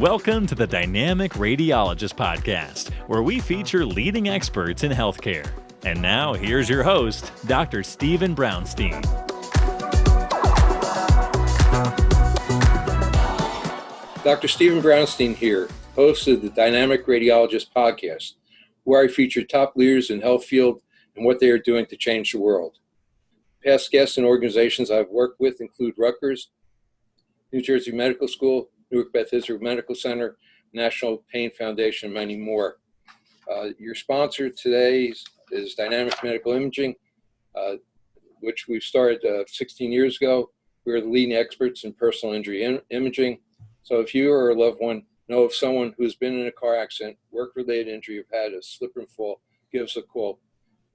Welcome to the Dynamic Radiologist Podcast, where we feature leading experts in healthcare. And now, here's your host, Dr. Stephen Brownstein. Dr. Stephen Brownstein here, host of the Dynamic Radiologist Podcast, where I feature top leaders in health field and what they are doing to change the world. Past guests and organizations I've worked with include Rutgers, New Jersey Medical School, Newark Beth Israel Medical Center, National Pain Foundation, and many more. Your sponsor today is Dynamic Medical Imaging, which we started 16 years ago. We're the leading experts in personal injury imaging. So if you or a loved one know of someone who's been in a car accident, work-related injury, or had a slip and fall, give us a call.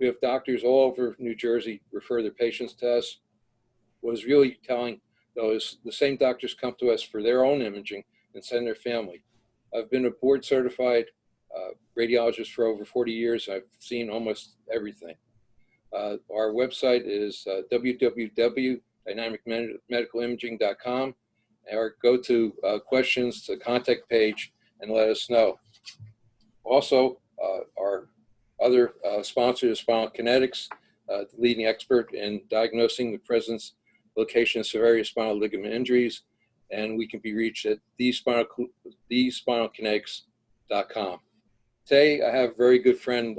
We have doctors all over New Jersey refer their patients to us. What is really telling, though, is the same doctors come to us for their own imaging and send their family. I've been a board-certified radiologist for over 40 years. I've seen almost everything. Our website is www.dynamicmedicalimaging.com, or go to questions, the contact page, and let us know. Also, our other sponsor is Spinal Kinetics, the leading expert in diagnosing the presence, location, and severity of spinal ligament injuries, and we can be reached at thespinalkinetics.com. Today, I have a very good friend,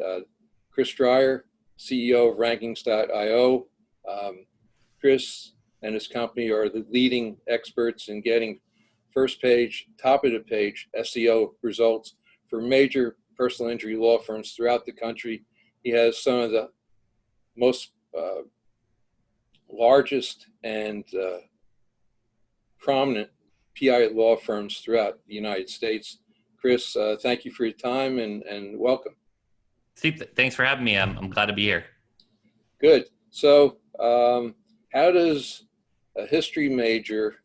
Chris Dreyer, CEO of Rankings.io. Chris and his company are the leading experts in getting first page, top of the page SEO results for major personal injury law firms throughout the country. He has some of the most largest and prominent PI law firms throughout the United States. Chris, thank you for your time and welcome. Steve, thanks for having me. I'm glad to be here. Good. So how does a history major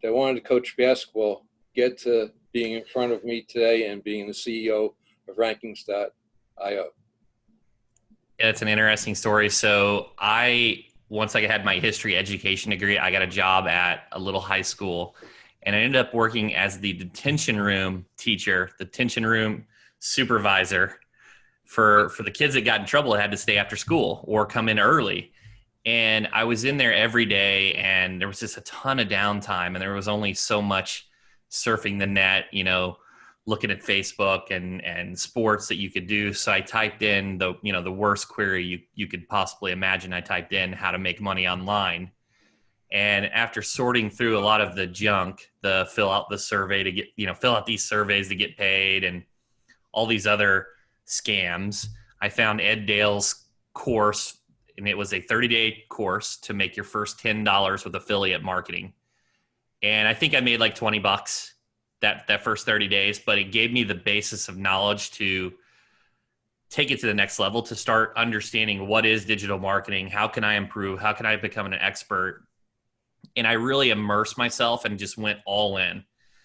that wanted to coach basketball get to being in front of me today and being the CEO of Rankings.io? Yeah, it's an interesting story. So once I had my history education degree, I got a job at a little high school, and I ended up working as the detention room teacher, the detention room supervisor for the kids that got in trouble that had to stay after school or come in early. And I was in there every day, and there was just a ton of downtime, and there was only so much surfing the net, looking at Facebook and sports that you could do. So I typed in the worst query you could possibly imagine. I typed in how to make money online. And after sorting through a lot of the junk, fill out the survey to get, fill out these surveys to get paid and all these other scams, I found Ed Dale's course, and it was a 30-day course to make your first $10 with affiliate marketing. And I think I made like $20 that first 30 days, but it gave me the basis of knowledge to take it to the next level, to start understanding what is digital marketing, how can I improve, how can I become an expert. And I really immersed myself and just went all in,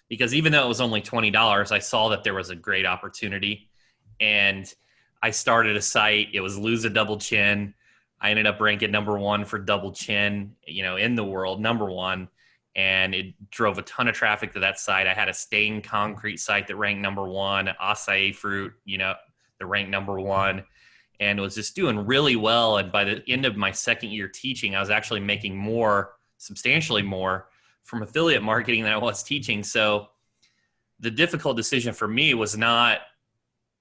because even though it was only $20, I saw that there was a great opportunity. And I started a site. It was Lose a Double Chin. I ended up ranking number one for double chin, in the world, number one. And it drove a ton of traffic to that site. I had a stained concrete site that ranked number one, acai fruit, that ranked number one, and was just doing really well. And by the end of my second year teaching, I was actually making substantially more from affiliate marketing than I was teaching. So the difficult decision for me was not,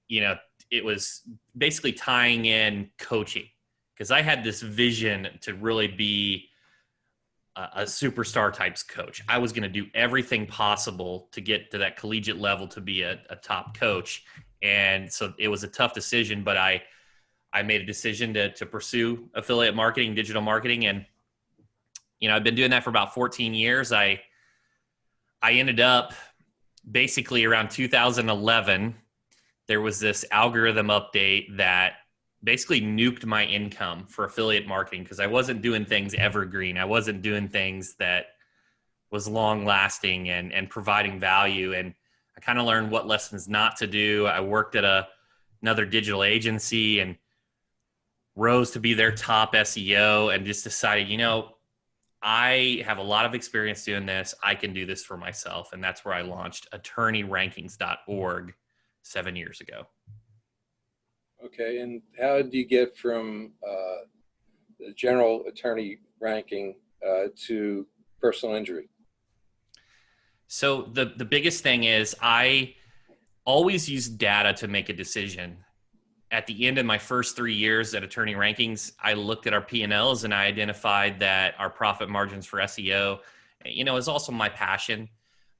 it was basically tying in coaching, because I had this vision to really be a superstar types coach. I was going to do everything possible to get to that collegiate level to be a top coach. And so it was a tough decision, but I made a decision to pursue affiliate marketing, digital marketing. And, I've been doing that for about 14 years. I ended up basically around 2011, there was this algorithm update that basically nuked my income for affiliate marketing, because I wasn't doing things evergreen. I wasn't doing things that was long lasting and providing value. And I kind of learned what lessons not to do. I worked at another digital agency and rose to be their top SEO, and just decided, I have a lot of experience doing this. I can do this for myself. And that's where I launched attorneyrankings.org 7 years ago. Okay, and how do you get from the general attorney ranking to personal injury? So the biggest thing is I always use data to make a decision. At the end of my first 3 years at Attorney Rankings, I looked at our P&Ls and I identified that our profit margins for SEO, is also my passion,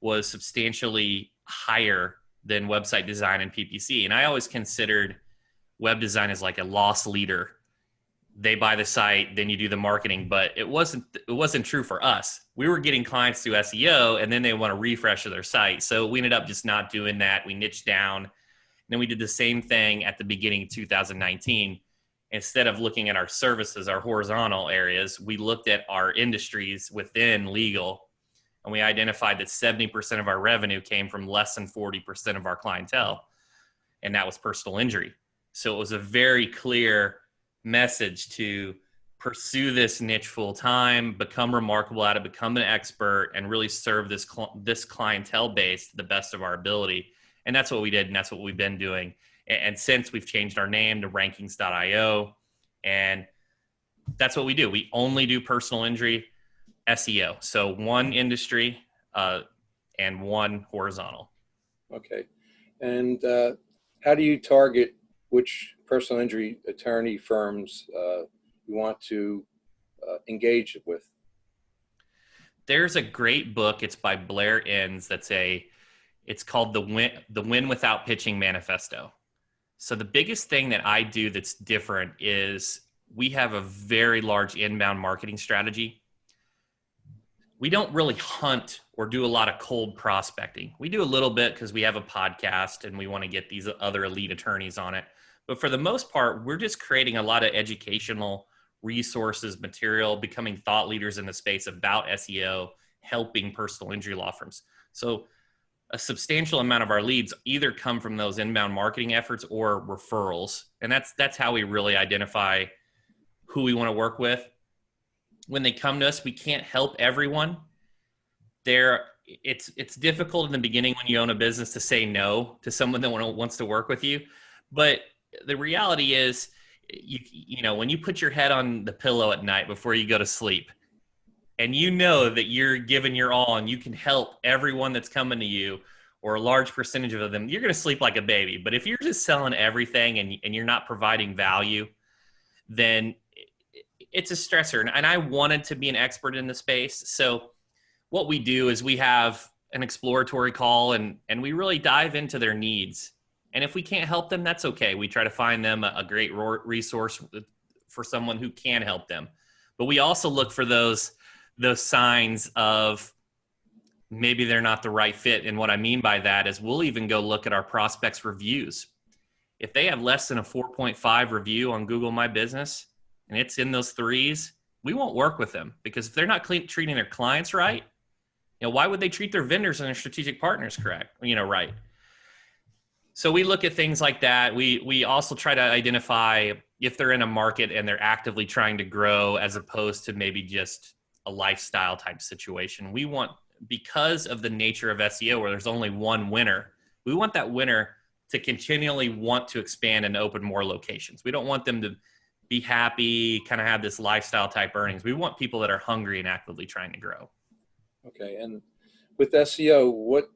was substantially higher than website design and PPC. And I always considered web design as like a loss leader. They buy the site, then you do the marketing, but it wasn't true for us. We were getting clients through SEO and then they want to refresh their site. So we ended up just not doing that. We niched down. Then we did the same thing at the beginning of 2019. Instead of looking at our services, our horizontal areas, we looked at our industries within legal, and we identified that 70% of our revenue came from less than 40% of our clientele, and that was personal injury. So it was a very clear message to pursue this niche full time, become remarkable at it, become an expert, and really serve this clientele base to the best of our ability. And that's what we did, and that's what we've been doing. And since we've changed our name to rankings.io, and that's what we do. We only do personal injury SEO. So one industry and one horizontal. Okay, and how do you target which personal injury attorney firms you want to engage with? There's a great book. It's by Blair Enns. It's called the Win Without Pitching Manifesto. So the biggest thing that I do that's different is we have a very large inbound marketing strategy. We don't really hunt or do a lot of cold prospecting. We do a little bit because we have a podcast and we want to get these other elite attorneys on it. But for the most part, we're just creating a lot of educational resources, material, becoming thought leaders in the space about SEO, helping personal injury law firms. So a substantial amount of our leads either come from those inbound marketing efforts or referrals. And that's how we really identify who we want to work with. When they come to us, we can't help everyone. It's difficult in the beginning when you own a business to say no to someone that wants to work with you. But the reality is, when you put your head on the pillow at night before you go to sleep, and you know that you're giving your all and you can help everyone that's coming to you or a large percentage of them, you're going to sleep like a baby. But if you're just selling everything and you're not providing value, then it's a stressor. And I wanted to be an expert in the space. So what we do is we have an exploratory call and we really dive into their needs. And if we can't help them, that's okay. We try to find them a great resource for someone who can help them. But we also look for those signs of maybe they're not the right fit. And what I mean by that is we'll even go look at our prospects' reviews. If they have less than a 4.5 review on Google My Business and it's in those threes, we won't work with them, because if they're not treating their clients right, why would they treat their vendors and their strategic partners right? So we look at things like that. We also try to identify if they're in a market and they're actively trying to grow, as opposed to maybe just a lifestyle type situation. We want, because of the nature of SEO where there's only one winner, we want that winner to continually want to expand and open more locations. We don't want them to be happy, kind of have this lifestyle type earnings. We want people that are hungry and actively trying to grow. Okay, and with SEO, what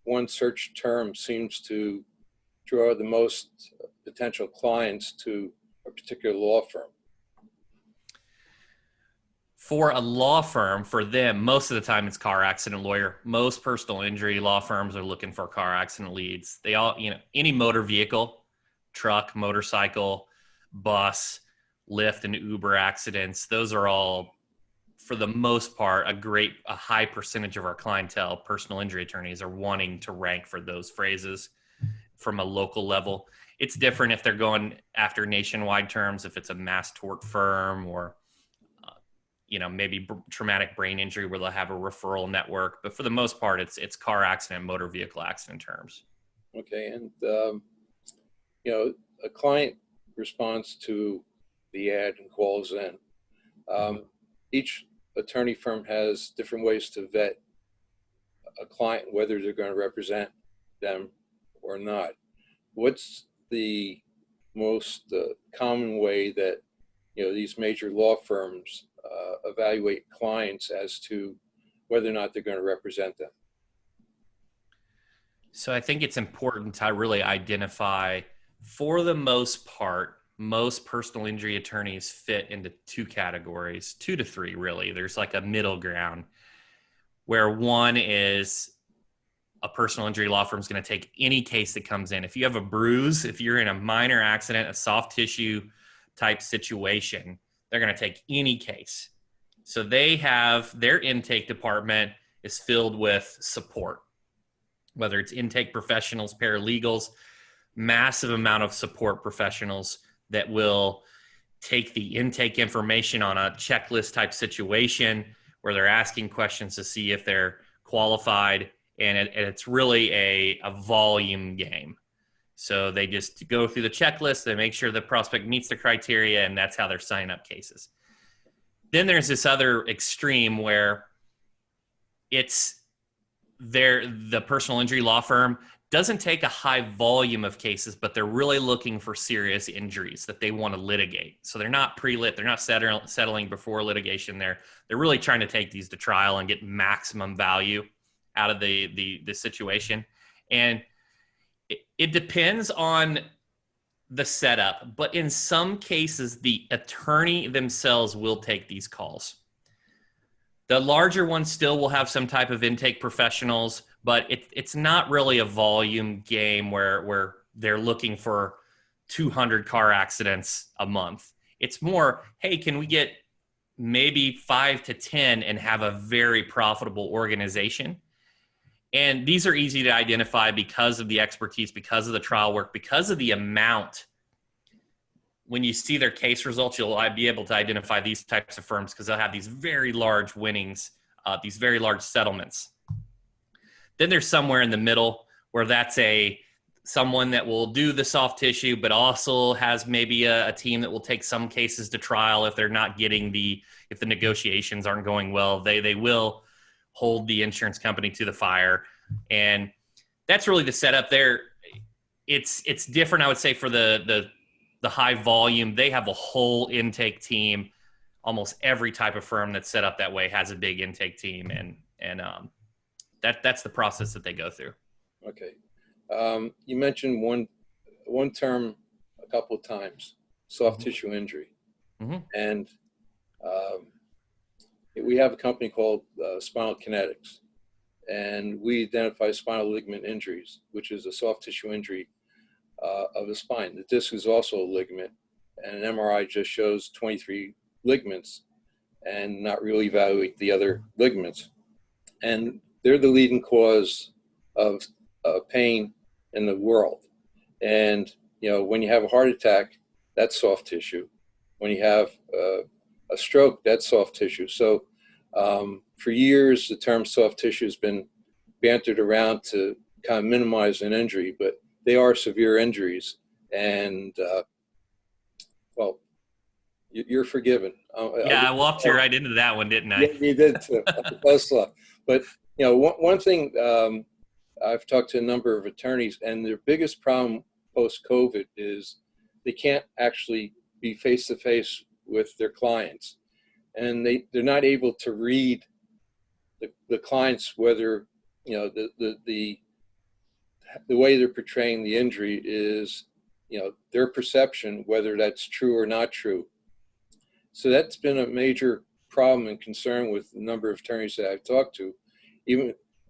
one search term seems to draw the most potential clients to a particular law firm? For a law firm, for them, most of the time it's car accident lawyer. Most personal injury law firms are looking for car accident leads. They all, any motor vehicle, truck, motorcycle, bus, Lyft, and Uber accidents, those are all, for the most part, a high percentage of our clientele, personal injury attorneys, are wanting to rank for those phrases from a local level. It's different if they're going after nationwide terms, if it's a mass tort firm or maybe traumatic brain injury where they'll have a referral network. But for the most part, it's car accident, motor vehicle accident terms. Okay, and a client responds to the ad and calls in. each attorney firm has different ways to vet a client, whether they're going to represent them or not. What's the most common way that these major law firms evaluate clients as to whether or not they're going to represent them? So I think it's important to really identify, for the most part, most personal injury attorneys fit into two categories, 2 to 3 really. There's like a middle ground where one is a personal injury law firm is going to take any case that comes in. If you have a bruise, if you're in a minor accident, a soft tissue type situation, they're going to take any case. So they have their intake department is filled with support, whether it's intake professionals, paralegals, massive amount of support professionals that will take the intake information on a checklist type situation where they're asking questions to see if they're qualified. And it's really a volume game. So they just go through the checklist, they make sure the prospect meets the criteria, and that's how they're signing up cases. Then there's this other extreme where the personal injury law firm doesn't take a high volume of cases, but they're really looking for serious injuries that they want to litigate. So they're not pre-lit, they're not settling before litigation. They're really trying to take these to trial and get maximum value out of the situation. And it depends on the setup, but in some cases, the attorney themselves will take these calls. The larger ones still will have some type of intake professionals, but it's not really a volume game where they're looking for 200 car accidents a month. It's more, hey, can we get maybe 5 to 10 and have a very profitable organization? And these are easy to identify because of the expertise, because of the trial work, because of the amount. When you see their case results, you'll be able to identify these types of firms because they'll have these very large winnings, these very large settlements. Then there's somewhere in the middle where that's someone that will do the soft tissue, but also has maybe a team that will take some cases to trial if they're not getting if the negotiations aren't going well. They will hold the insurance company to the fire. And that's really the setup there. It's different, I would say, for the high volume. They have a whole intake team. Almost every type of firm that's set up that way has a big intake team, and that's the process that they go through. Okay. You mentioned one term a couple of times, soft tissue injury. Mm-hmm. And we have a company called Spinal Kinetics, and we identify spinal ligament injuries, which is a soft tissue injury of the spine. The disc is also a ligament, and an MRI just shows 23 ligaments and not really evaluate the other ligaments. And they're the leading cause of pain in the world. And, when you have a heart attack, that's soft tissue. When you have a stroke, that's soft tissue. So for years, the term soft tissue has been bantered around to kind of minimize an injury, but they are severe injuries, and well, you're forgiven. I walked you right into that one, didn't I? Yeah, you did too. Close enough. But one thing, I've talked to a number of attorneys, and their biggest problem post-COVID is they can't actually be face-to-face with their clients, and they're not able to read the clients, whether the way they're portraying the injury is, their perception, whether that's true or not true. So that's been a major problem and concern with the number of attorneys that I've talked to.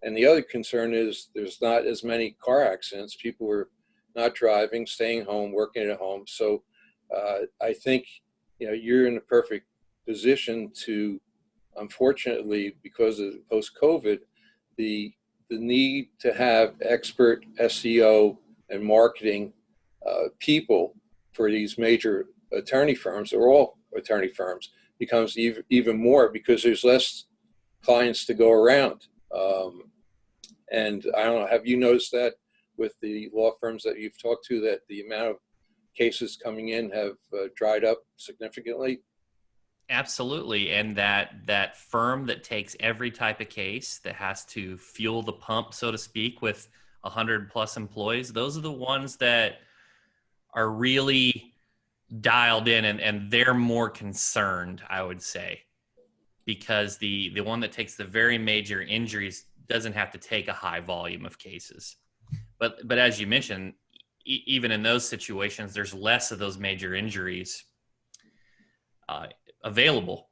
And the other concern is there's not as many car accidents. People are not driving, staying home, working at home. So I think, you're in a perfect position to, unfortunately, because of post-COVID, the need to have expert SEO and marketing people for these major attorney firms, or all attorney firms, becomes even more because there's less clients to go around. And I don't know, have you noticed that with the law firms that you've talked to, that the amount of cases coming in have dried up significantly? Absolutely. And that firm that takes every type of case, that has to fuel the pump, so to speak, with 100 plus employees, those are the ones that are really dialed in, and they're more concerned, I would say, because the one that takes the very major injuries doesn't have to take a high volume of cases. But as you mentioned, even in those situations, there's less of those major injuries available.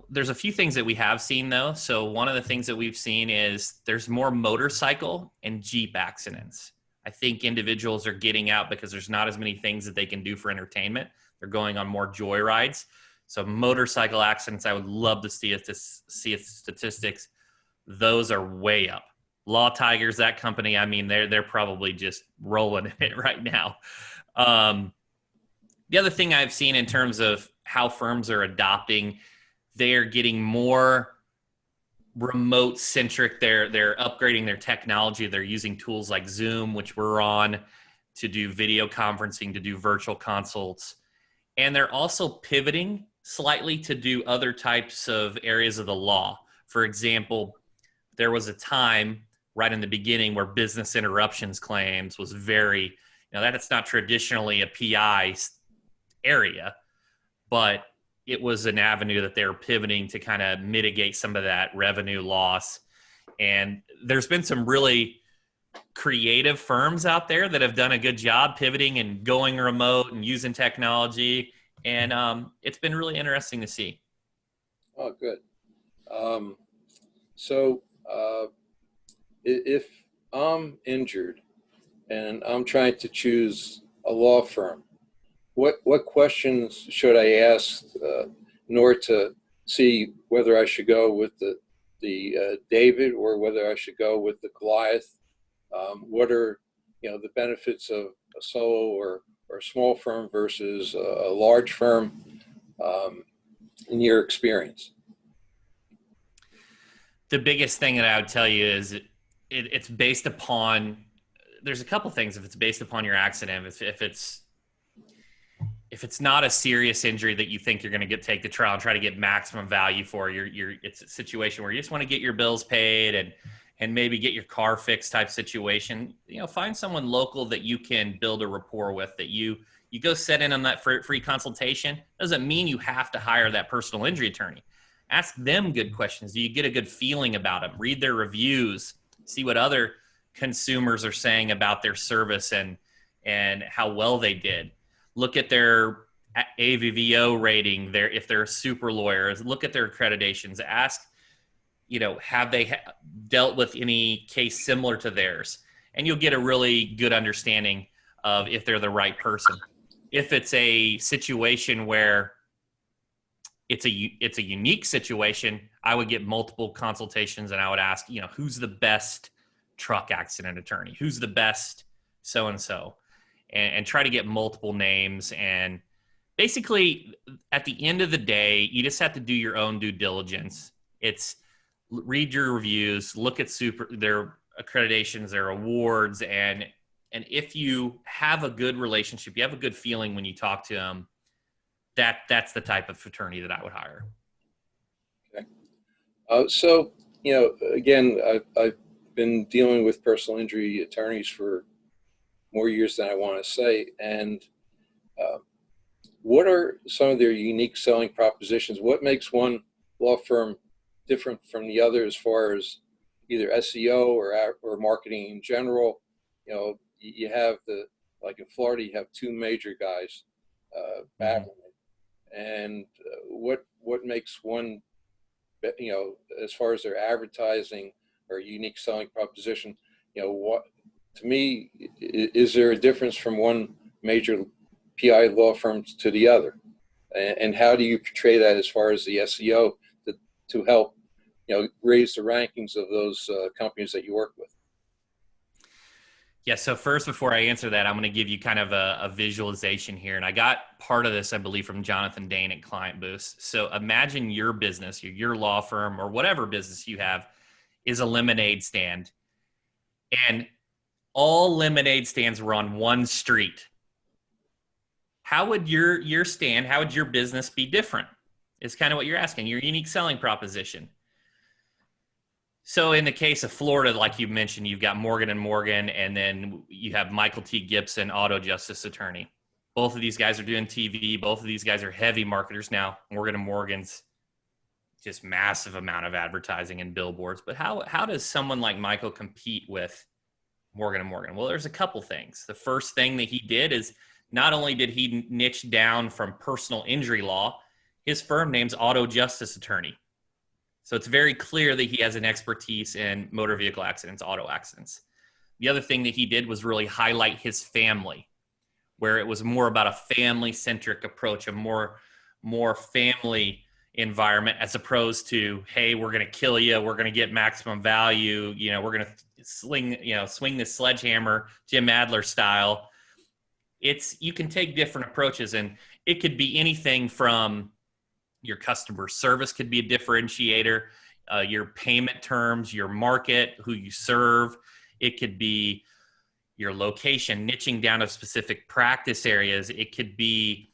There's a few things that we have seen though. So one of the things that we've seen is there's more motorcycle and Jeep accidents. I think individuals are getting out because there's not as many things that they can do for entertainment. They're going on more joy rides. So motorcycle accidents, I would love to see statistics. Those are way up. Law Tigers, that company, I mean, they're probably just rolling in it right now. The other thing I've seen in terms of how firms are adopting, they're getting more remote centric. They're upgrading their technology. They're using tools like Zoom, which we're on, to do video conferencing, to do virtual consults. And they're also pivoting slightly to do other types of areas of the law. For example, there was a time right in the beginning where business interruptions claims was very, that's not traditionally a PI area, but it was an avenue that they were pivoting to kind of mitigate some of that revenue loss. And there's been some really creative firms out there that have done a good job pivoting and going remote and using technology. And it's been really interesting to see. Oh, good. So if I'm injured and I'm trying to choose a law firm, what questions should I ask in order to see whether I should go with the David or whether I should go with the Goliath? What are the benefits of a solo or a small firm versus a large firm in your experience? The biggest thing that I would tell you is it's based upon, there's a couple things. If it's based upon your accident, if it's not a serious injury that you think you're going to take the trial and try to get maximum value for, it's a situation where you just want to get your bills paid and maybe get your car fixed type situation, find someone local that you can build a rapport with, that you go set in on that free consultation. Doesn't mean you have to hire that personal injury attorney. Ask them good questions. Do you get a good feeling about them? Read their reviews, see what other consumers are saying about their service and how well they did. Look at their AVVO rating, if they're a super lawyer. Look at their accreditations. Ask, have they dealt with any case similar to theirs? And you'll get a really good understanding of if they're the right person. If it's a situation where it's a unique situation, I would get multiple consultations and I would ask, who's the best truck accident attorney? Who's the best so-and-so? And try to get multiple names. And basically, at the end of the day, you just have to do your own due diligence. It's read your reviews, look at their accreditations, their awards, and if you have a good relationship, you have a good feeling when you talk to them, that's the type of attorney that I would hire. Okay. So, again, I've been dealing with personal injury attorneys for more years than I want to say. And what are some of their unique selling propositions? What makes one law firm different from the other as far as either SEO or marketing in general? You have like in Florida, you have two major guys battling it. And what makes one, as far as their advertising or unique selling proposition, to me, is there a difference from one major PI law firm to the other? And how do you portray that as far as the SEO to help, raise the rankings of those companies that you work with? Yeah, so first, before I answer that, I'm going to give you kind of a visualization here. And I got part of this, I believe, from Jonathan Dane at Client Boost. So imagine your business, your law firm, or whatever business you have is a lemonade stand. And all lemonade stands were on one street. How would your stand, how would your business be different? is kind of what you're asking, your unique selling proposition. So in the case of Florida, like you mentioned, you've got Morgan & Morgan, and then you have Michael T. Gibson, auto justice attorney. Both of these guys are doing TV. Both of these guys are heavy marketers now. Morgan & Morgan's just massive amount of advertising and billboards. But how does someone like Michael compete with Morgan & Morgan? Well, there's a couple things. The first thing that he did is not only did he niche down from personal injury law, his firm name's auto justice attorney. So it's very clear that he has an expertise in motor vehicle accidents, auto accidents. The other thing that he did was really highlight his family, where it was more about a family-centric approach, a more family environment, as opposed to, hey, we're going to kill you, we're going to get maximum value, we're going to swing this sledgehammer, Jim Adler style. You can take different approaches, and it could be anything from your customer service could be a differentiator, your payment terms, your market, who you serve. It could be your location, niching down to specific practice areas. It could be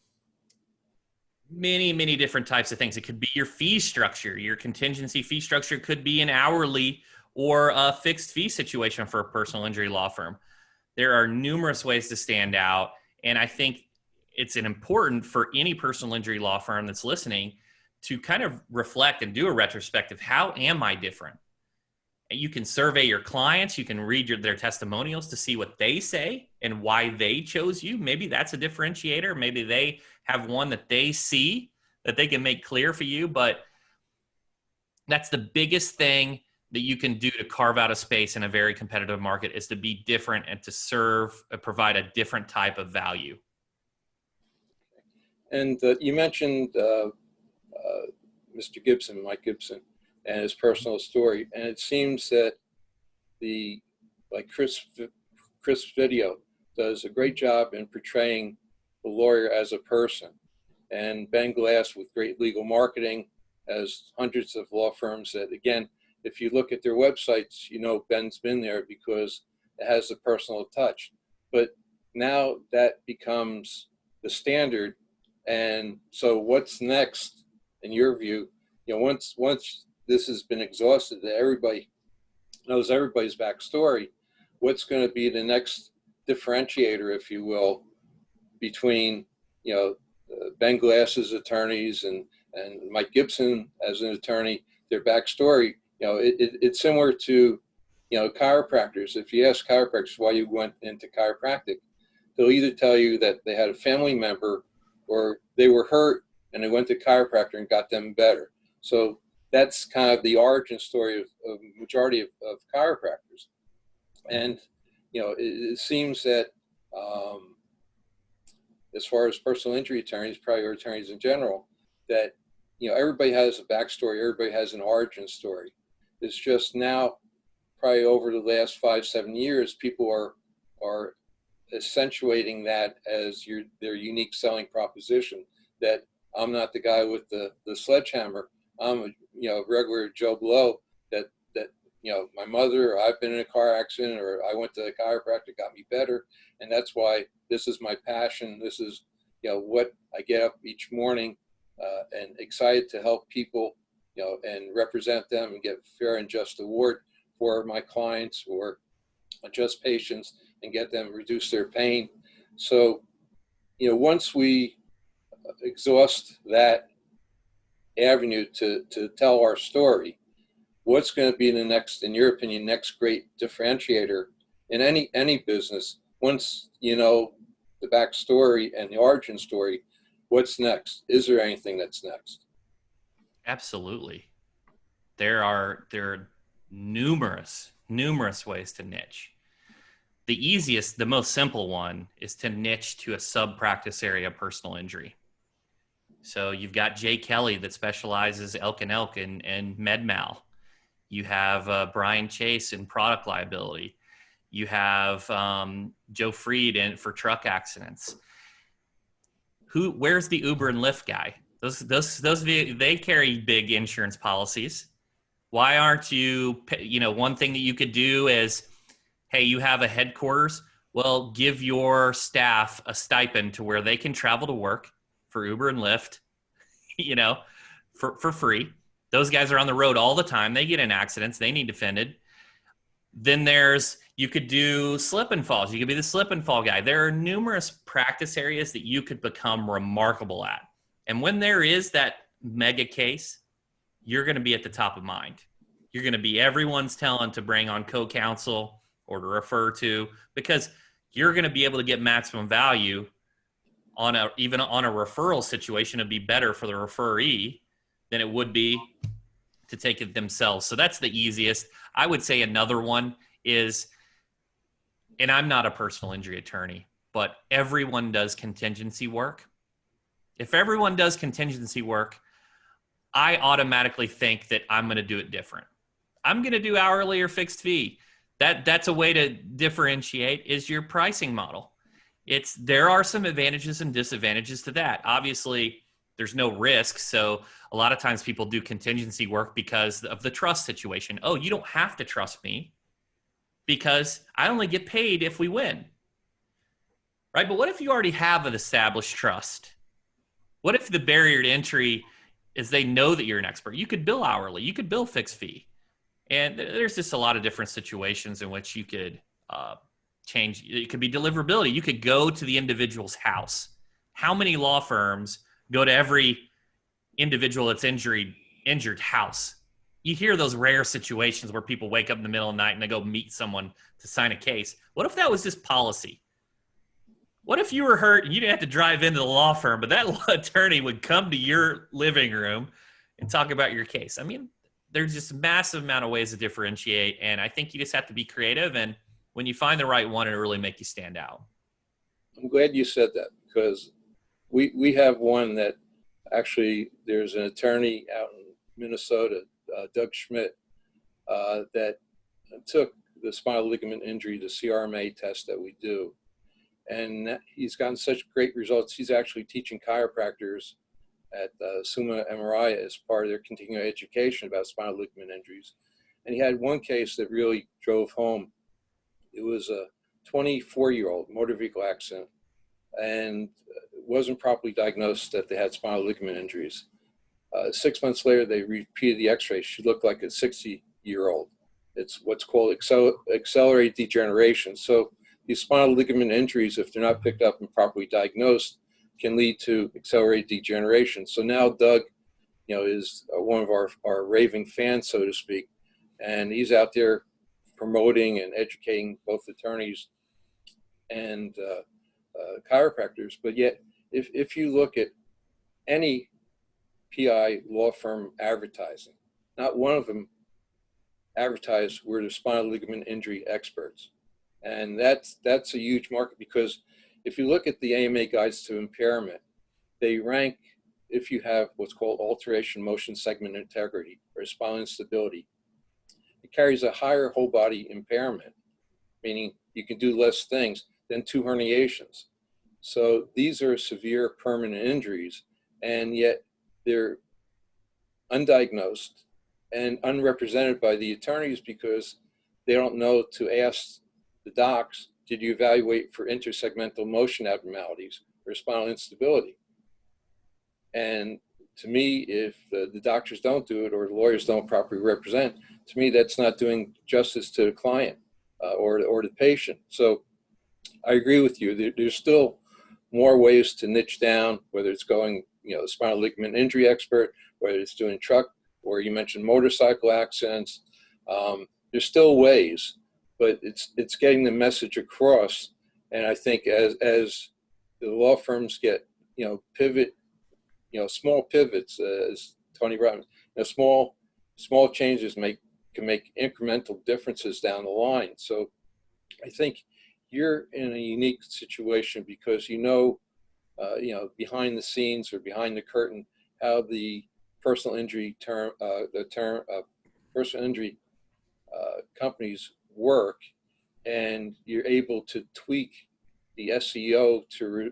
many, many different types of things. It could be your fee structure. Your contingency fee structure could be an hourly or a fixed fee situation for a personal injury law firm. There are numerous ways to stand out, and I think it's important for any personal injury law firm that's listening to kind of reflect and do a retrospective. How am I different? And you can survey your clients. You can read their testimonials to see what they say and why they chose you. Maybe that's a differentiator. Maybe they have one that they see that they can make clear for you. But that's the biggest thing that you can do to carve out a space in a very competitive market, is to be different and to provide a different type of value. And you mentioned Mr. Gibson, Mike Gibson, and his personal story. And it seems that Chris Video does a great job in portraying the lawyer as a person. And Ben Glass, with great legal marketing, has hundreds of law firms that, again, if you look at their websites, Ben's been there because it has the personal touch. But now that becomes the standard. And so what's next, in your view? Once this has been exhausted, that everybody knows everybody's backstory, what's going to be the next differentiator, if you will, between Ben Glass's attorneys and Mike Gibson as an attorney, their backstory? It's similar to chiropractors. If you ask chiropractors why you went into chiropractic, they'll either tell you that they had a family member, or they were hurt and they went to chiropractor and got them better. So that's kind of the origin story of majority of chiropractors. And it seems that as far as personal injury attorneys, probably attorneys in general, that everybody has a backstory, everybody has an origin story. It's just now, probably over the last 5-7 years, people are accentuating that as their unique selling proposition, that I'm not the guy with the sledgehammer. I'm a regular Joe Blow that my mother, or I've been in a car accident, or I went to a chiropractor, got me better. And that's why this is my passion. This is what I get up each morning and excited to help people and represent them and get fair and just award for my clients or just patients, and get them reduce their pain. So once we exhaust that avenue to tell our story, what's going to be the next, in your opinion, next great differentiator in any business? Once the backstory and the origin story, what's next? Is there anything that's next? Absolutely. There are numerous ways to niche. The easiest, the most simple one is to niche to a sub-practice area of personal injury. So you've got Jay Kelly that specializes elk and MedMal. You have Brian Chase in product liability. You have Joe Freed for truck accidents. Where's the Uber and Lyft guy? Those they carry big insurance policies. Why aren't you? One thing that you could do is, hey, you have a headquarters. Well, give your staff a stipend to where they can travel to work for Uber and Lyft. for free. Those guys are on the road all the time. They get in accidents. They need defended. Then you could do slip and falls. You could be the slip and fall guy. There are numerous practice areas that you could become remarkable at. And when there is that mega case, you're going to be at the top of mind. You're going to be everyone's telling to bring on co-counsel or to refer to, because you're going to be able to get maximum value even on a referral situation. It'd be better for the referee than it would be to take it themselves. So that's the easiest. I would say another one is, and I'm not a personal injury attorney, but everyone does contingency work. If everyone does contingency work, I automatically think that I'm going to do it different. I'm going to do hourly or fixed fee. That's a way to differentiate is your pricing model. There are some advantages and disadvantages to that. Obviously, there's no risk. So a lot of times people do contingency work because of the trust situation. Oh, you don't have to trust me because I only get paid if we win. Right? But what if you already have an established trust? What if the barrier to entry is they know that you're an expert? You could bill hourly. You could bill fixed fee. And there's just a lot of different situations in which you could change. It could be deliverability. You could go to the individual's house. How many law firms go to every individual that's injured house? You hear those rare situations where people wake up in the middle of the night and they go meet someone to sign a case. What if that was just policy? What if you were hurt and you didn't have to drive into the law firm, but that law attorney would come to your living room and talk about your case? I mean, there's just a massive amount of ways to differentiate, and I think you just have to be creative, and when you find the right one, it'll really make you stand out. I'm glad you said that, because we have one that actually, there's an attorney out in Minnesota, Doug Schmidt, that took the spinal ligament injury, the CRMA test that we do. And he's gotten such great results. He's actually teaching chiropractors at Upright MRI as part of their continuing education about spinal ligament injuries. And he had one case that really drove home. It was a 24-year-old motor vehicle accident, and it wasn't properly diagnosed that they had spinal ligament injuries. 6 months later, they repeated the x-ray. She looked like a 60-year-old. It's what's called accelerated degeneration. So these spinal ligament injuries, if they're not picked up and properly diagnosed, can lead to accelerated degeneration. So now Doug, is one of our raving fans, so to speak, and he's out there promoting and educating both attorneys and chiropractors. But yet, if you look at any PI law firm advertising, not one of them advertise we're the spinal ligament injury experts. And that's a huge market, because if you look at the AMA guides to impairment, they rank if you have what's called alteration motion segment integrity or spinal instability. It carries a higher whole body impairment, meaning you can do less things than 2 herniations. So these are severe permanent injuries, and yet they're undiagnosed and unrepresented by the attorneys because they don't know to ask the docs, did you evaluate for intersegmental motion abnormalities or spinal instability? And to me, if the doctors don't do it or the lawyers don't properly represent, to me, that's not doing justice to the client or the patient. So I agree with you. There's still more ways to niche down, whether it's going, the spinal ligament injury expert, whether it's doing truck, or you mentioned motorcycle accidents. There's still ways, but it's getting the message across. And I think as the law firms get, pivot, small pivots, as Tony Robbins, small changes can make incremental differences down the line. So I think you're in a unique situation because behind the scenes or behind the curtain, how the personal injury personal injury companies work, and you're able to tweak the SEO to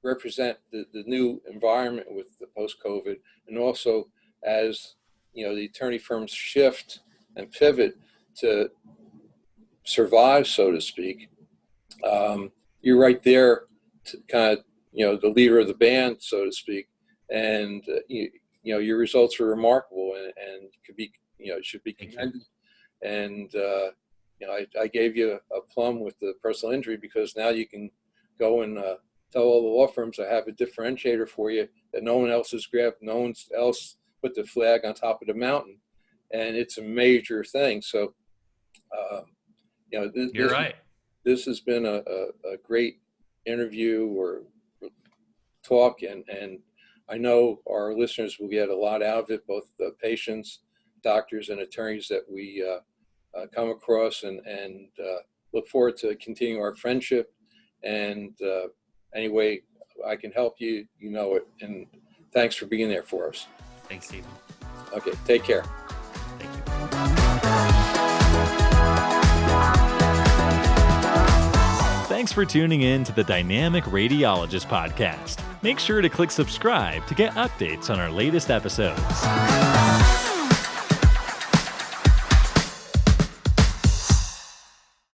represent the new environment with the post-COVID, and also as the attorney firms shift and pivot to survive, so to speak. You're right there to kind of the leader of the band, so to speak, and your results are remarkable and could be should be commended. And I gave you a plum with the personal injury because now you can go and tell all the law firms I have a differentiator for you that no one else has grabbed, no one else put the flag on top of the mountain, and it's a major thing. So You're right. This has been a great interview or talk, and I know our listeners will get a lot out of it, both the patients, doctors, and attorneys that we come across, and look forward to continuing our friendship. And any way I can help you, you know it. And thanks for being there for us. Thanks, Stephen. Okay, take care. Thank you. Thanks for tuning in to the Dynamic Radiologist podcast. Make sure to click subscribe to get updates on our latest episodes.